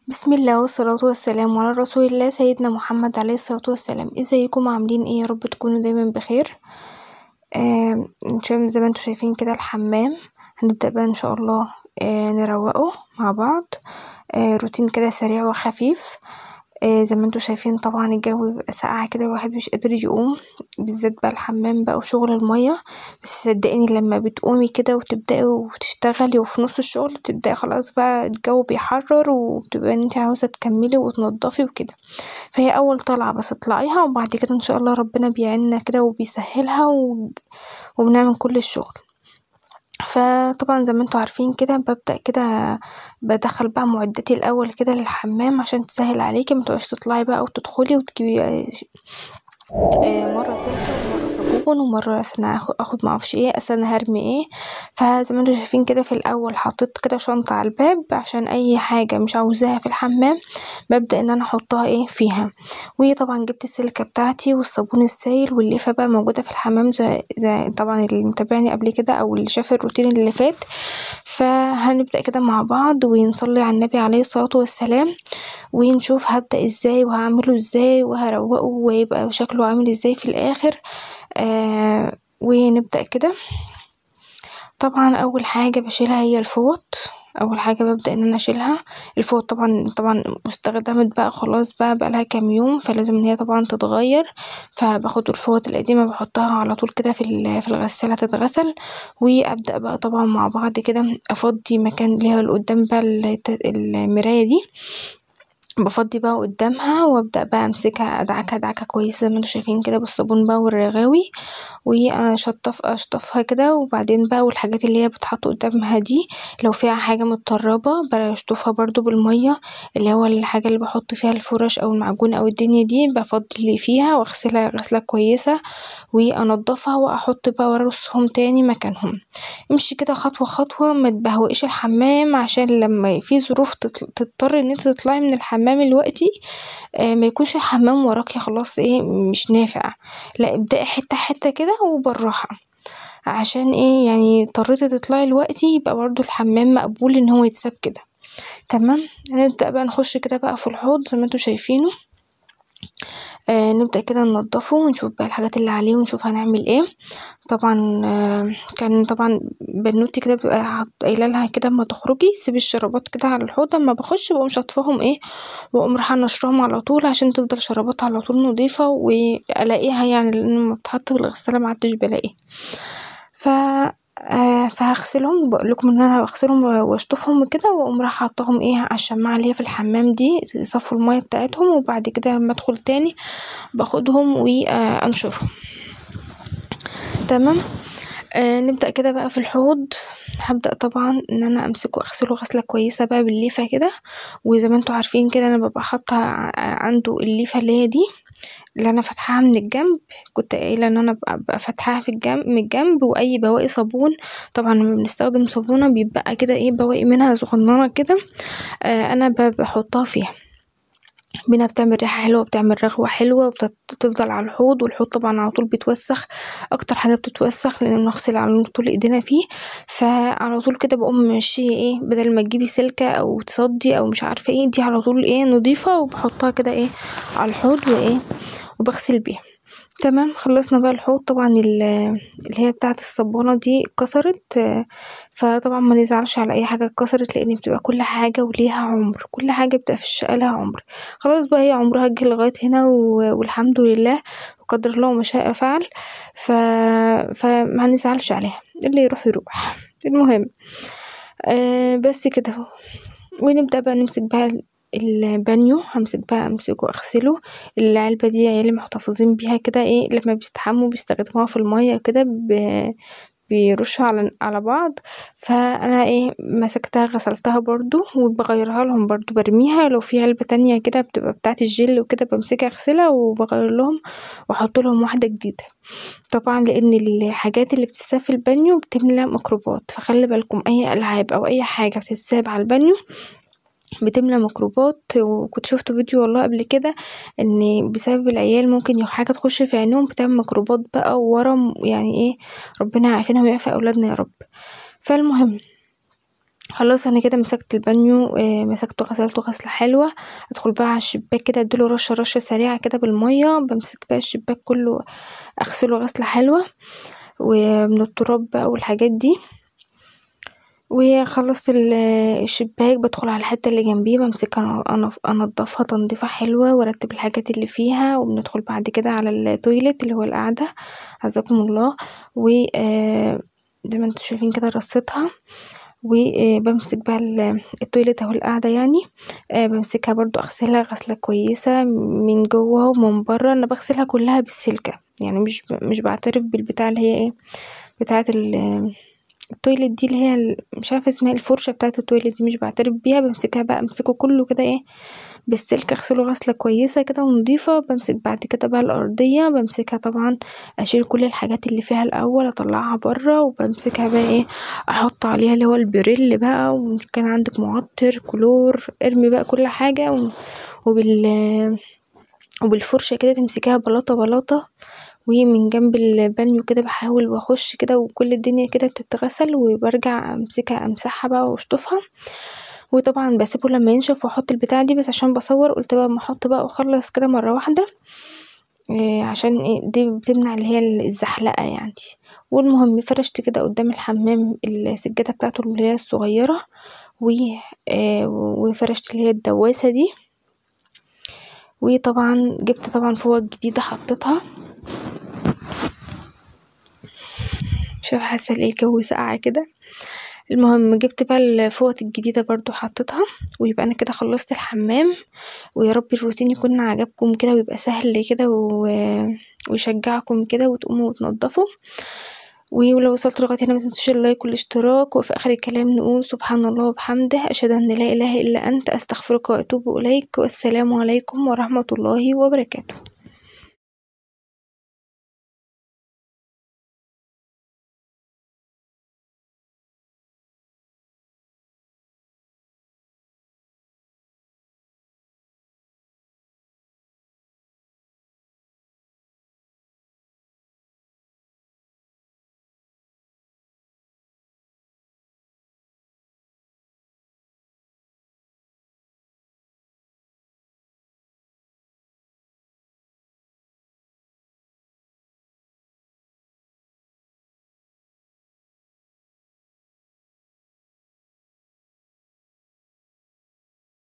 بسم الله والصلاة والسلام على رسول الله سيدنا محمد عليه الصلاة والسلام. ازيكم عاملين ايه؟ يا رب تكونوا دايما بخير. زي ما انتوا شايفين كده الحمام هنبدأ بقى ان شاء الله نروقه مع بعض. روتين كده سريع وخفيف. زي ما انتوا شايفين طبعا الجو بيبقى ساقع كده الواحد مش قادر يقوم، بالذات بقى الحمام بقى وشغل المية. بس صدقيني لما بتقومي كده وتبدأي وتشتغلي وفي نص الشغل تبدأي خلاص بقى الجو بيحرر وبتبقى انتي عاوزة تكملي وتنضفي وكده. فهي أول طلعة بس اطلعيها وبعد كده ان شاء الله ربنا بيعيننا كده وبيسهلها وبنعمل كل الشغل. فطبعا زي ما انتوا عارفين كده ببدأ كده بدخل بقى معدتي الأول كده للحمام عشان تسهل عليكي متبقاش تطلعي بقى وتدخلي وتجيبي مرة سلكة ومرة صابون ومرة أنا اخد معرفش ايه انا هرمي ايه. فزي ما انتوا شايفين كده في الأول حطيت كده شنطة على الباب عشان أي حاجة مش عاوزاها في الحمام ببدأ ان انا احطها ايه فيها. وطبعا جبت السلكة بتاعتي والصابون السائل والليفة بقى موجودة في الحمام زي طبعا اللي متابعني قبل كده او اللي شاف الروتين اللي فات. فهنبدأ كده مع بعض ونصلي على النبي عليه الصلاة والسلام ونشوف هبدأ ازاي وهعمله ازاي وهروقه ويبقى شكله عامل ازاي في الآخر. ونبدأ كده. طبعا أول حاجة بشيلها هي الفوط. اول حاجه ببدا ان انا اشيلها الفوط. طبعا استخدمت بقى خلاص بقى لها كام يوم فلازم ان هي طبعا تتغير. فباخد الفوط القديمه بحطها على طول كده في الغساله تتغسل. وابدا بقى طبعا مع بعض كده افضي مكان اللي هي اللي قدام بقى المرايه دي. بفضي بقى قدامها وابدأ بقى امسكها ادعكها دعكة كويسة زي ما انتوا شايفين كده بالصابون بقى والرغاوي. وانا اشطفها كده وبعدين بقى والحاجات اللي هي بتحط قدامها دي لو فيها حاجة متطربة بشطفها برضو بالمية اللي هو الحاجة اللي بحط فيها الفرش او المعجون او الدنيا دي بفضي فيها واغسلها غسلة كويسة وانضفها واحط بقى وارصهم تاني مكانهم. امشي كده خطوة خطوة ما تبهوئش الحمام عشان لما في ظروف تضطر ان انت تطلعي من الحمام دلوقتي ما يكونش الحمام وراكي خلاص ايه مش نافع. لا ابدأي حتة حتة كده وبالراحة عشان ايه يعني اضطريتي تطلعي دلوقتي يبقى برضو الحمام مقبول ان هو يتساب كده. تمام. نبدأ بقى نخش كده بقى في الحوض زي ما انتوا شايفينه. نبدأ كده ننضفه ونشوف بقى الحاجات اللي عليه ونشوف هنعمل ايه. طبعا كان طبعا بنوتي كده بتبقى قايله لها كده اما تخرجي سيبي الشرابات كده على الحوض اما بخش بقوم شاطفاهم ايه واقوم رايحه نشرهم على طول عشان تفضل شرابات على طول نضيفه والاقيها يعني لان لما بتحط في الغساله معدتش بلاقيها. فهغسلهم بقول لكم ان انا بغسلهم واشطفهم كده واقوم رايحه حطاهم ايه على الشماعه اللي هي في الحمام دي يصفوا الميه بتاعتهم وبعد كده لما ادخل تاني باخدهم وانشرهم. تمام. نبدأ كده بقى في الحوض. هبدأ طبعا ان انا امسكه اغسله غسلة كويسة بقى بالليفة كده. وزي ما انتوا عارفين كده انا ببقى حاطة عنده الليفة اللي هي دي اللي انا فاتحاها من الجنب. كنت قايله ان انا ببقى فاتحاها في الجنب من الجنب واي بواقي صابون طبعا لما بنستخدم صابونه بيبقى كده ايه بواقي منها صغننه كده. انا بحطها فيها منها بتعمل ريحة حلوة وبتعمل رغوة حلوة وبتفضل على الحوض والحوض طبعا على طول بيتوسخ اكتر حاجة بتتوسخ لان بنغسل على طول ايدينا فيه. فعلى طول كده بقوم ماشية ايه بدل ما تجيبي سلكة او تصدي او مش عارفة ايه دي على طول ايه نضيفة وبحطها كده ايه على الحوض وايه وبغسل بيها. تمام. خلصنا بقى الحوض طبعا اللي هي بتاعة الصبانة دي اتكسرت. فطبعا ما نزعلش على اي حاجة اتكسرت لان بتبقى كل حاجة وليها عمر كل حاجة بتبقى في الشقة لها عمر. خلاص بقى هي عمرها جه لغاية هنا والحمد لله وقدر الله ما شاء فعل. فما نزعلش عليها اللي يروح يروح. المهم بس كده. ونبدأ بقى نمسك بقى البانيو همسك بقى امسكه اغسله. العلبة دي عيالي محتفظين بيها كده ايه لما بيستحموا بيستخدموها في المية كده بيرشوا على بعض. فانا ايه مسكتها غسلتها برضو وبغيرها لهم برضو برميها لو في علبة تانية كده بتبقى بتاعة الجل وكده بمسكها اغسلها وبغير لهم واحط لهم واحدة جديدة. طبعا لان الحاجات اللي بتتساب في البانيو بتملى ميكروبات فخلي بالكم اي العاب او اي حاجة بتتساب على البانيو بتملى ميكروبات. وكنت شفت فيديو والله قبل كده ان بسبب العيال ممكن حاجة تخش في عينهم بتعمل ميكروبات بقى وورم يعني ايه ربنا يعافينا ويعافي اولادنا يا رب. فالمهم خلاص انا كده مسكت البانيو، مسكته غسلته غسلة حلوة. ادخل بقى على الشباك كده اديله رشة سريعة كده بالمية، بمسك بقى الشباك كله اغسله غسلة حلوة ومن التراب بقى والحاجات دي. وخلصت الشباك بدخل على الحتة اللي جنبيه بمسكها انضفها تنظيفة حلوة وارتب الحاجات اللي فيها، وبندخل بعد كده على التويلت اللي هو القعدة عزكم الله. و زي ما انتوا شايفين كده رصيتها، وبمسك بقى التويلت اهو القعدة يعني. بمسكها برضو اغسلها غسلة كويسة من جوه ومن بره. انا بغسلها كلها بالسلكة يعني مش بعترف بالبتاع اللي هي ايه بتاعة التويلت دي، اللي هي مش عارفة اسمها، الفرشة بتاعة التويلت دي مش بعترف بيها. بمسكها بقى امسكه كله كده ايه بالسلك، اغسله غسلة كويسة كده ونضيفة. بمسك بعد كده بقى الارضية، بمسكها طبعا اشيل كل الحاجات اللي فيها الاول اطلعها بره، وبمسكها بقى ايه احط عليها اللي هو البريل بقى، وان كان عندك معطر كلور ارمي بقى كل حاجة، وبالفرشة كده تمسكيها بلاطة بلاطة. ومن جنب البانيو كده بحاول واخش كده وكل الدنيا كده بتتغسل، وبرجع امسكها امسحها بقى واشطفها. وطبعا بسيبه لما ينشف واحط البتاع دي، بس عشان بصور قلت بقى اما احط بقى واخلص كده مرة واحدة، عشان دي بتمنع اللي هي الزحلقة يعني. والمهم فرشت كده قدام الحمام السجادة بتاعته اللي هي الصغيرة، وفرشت اللي هي الدواسة دي. وطبعا جبت طبعا فوط جديدة حطيتها، مش عارفة حاسة ليه الجو ساقعة كده. المهم جبت بقى الفوط الجديدة برضو حطيتها. ويبقى انا كده خلصت الحمام. ويا رب الروتين يكون عجبكم كده ويبقى سهل كده ويشجعكم كده وتقوموا وتنضفوا. ولو وصلت لغاية هنا متنسوش اللايك والاشتراك. وفي اخر الكلام نقول سبحان الله وبحمده، اشهد ان لا اله الا انت، استغفرك واتوب اليك، والسلام عليكم ورحمة الله وبركاته.